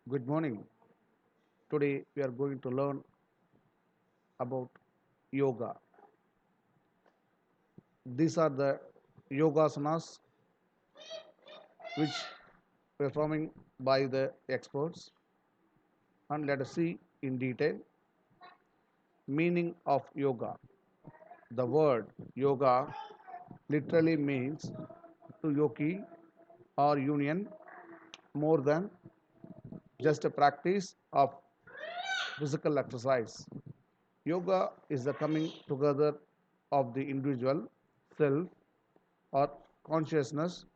Good morning. Today we are going to learn about yoga. These are the yogasanas which performing by the experts, and let us see in detail meaning of yoga. The word yoga literally means to yoki or union, more than just a practice of physical exercise. Yoga is the coming together of the individual self or consciousness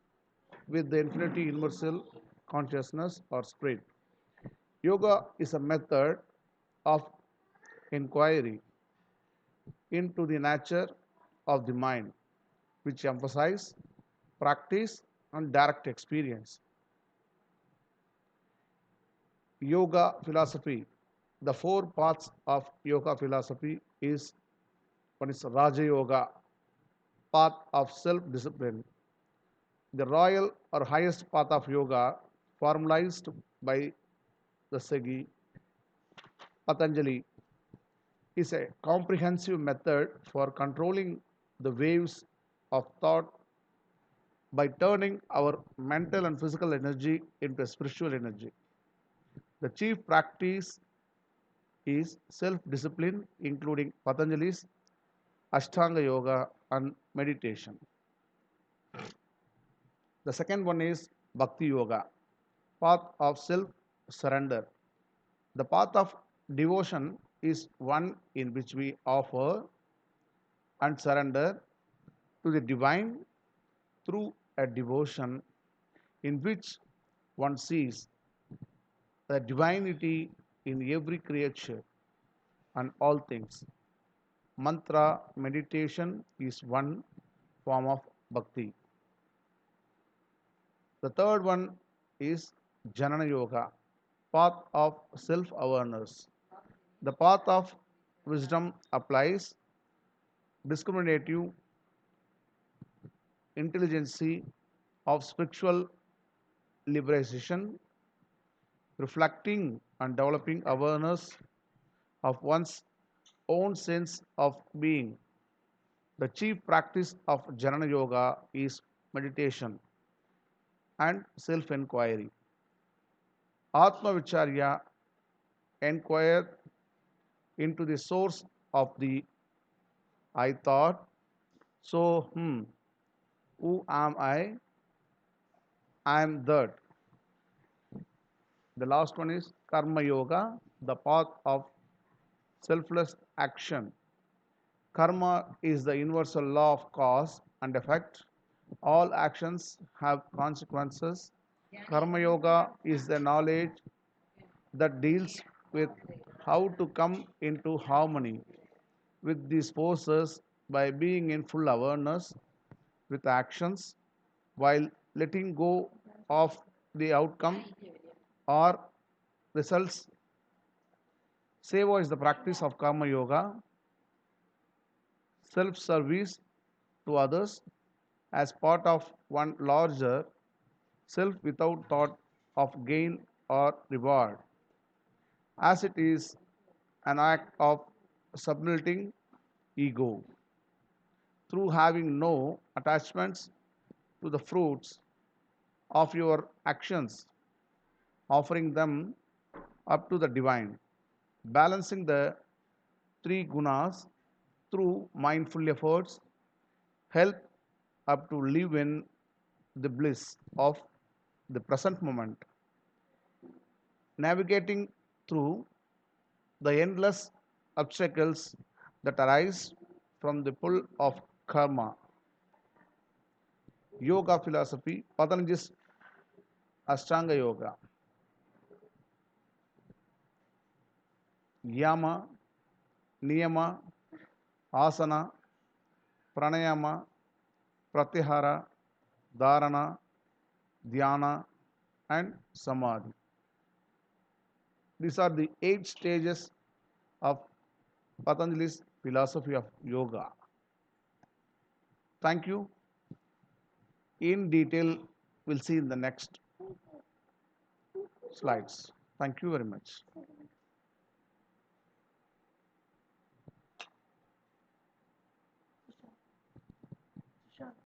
with the infinity universal consciousness or spirit. Yoga is a method of inquiry into the nature of the mind, which emphasizes practice and direct experience. Yoga philosophy. The four paths of yoga philosophy is one is Raja Yoga, path of self-discipline. The royal or highest path of yoga, formalized by the Sagi Patanjali, is a comprehensive method for controlling the waves of thought by turning our mental and physical energy into spiritual energy. The chief practice is self discipline, including Patanjali's Ashtanga Yoga and meditation. The second one is Bhakti Yoga, path of self surrender. The path of devotion is one in which we offer and surrender to the divine through a devotion in which one sees the divinity in every creature and all things. Mantra meditation is one form of bhakti. The third one is Janana Yoga, path of self awareness. The path of wisdom applies discriminative intelligence of spiritual liberation, reflecting and developing awareness of one's own sense of being. The chief practice of Jnana Yoga is meditation and self inquiry. Atma Vicharya inquire into the source of the I thought. So, who am I? I am that. The last one is Karma Yoga, the path of selfless action. Karma is the universal law of cause and effect. All actions have consequences. Karma Yoga is the knowledge that deals with how to come into harmony with these forces by being in full awareness with actions while letting go of the outcome or results. Seva is the practice of Karma Yoga, self service to others as part of one larger self without thought of gain or reward, as it is an act of submitting ego through having no attachments to the fruits of your actions, offering them up to the divine, balancing the three gunas through mindful efforts, help up to live in the bliss of the present moment, navigating through the endless obstacles that arise from the pull of karma. Yoga philosophy, Patanjali's Ashtanga Yoga, Yama, Niyama, Asana, Pranayama, Pratyahara, Dharana, Dhyana, and Samadhi. These are the 8 stages of Patanjali's philosophy of yoga. Thank you. In detail, we'll see in the next slides. Thank you very much.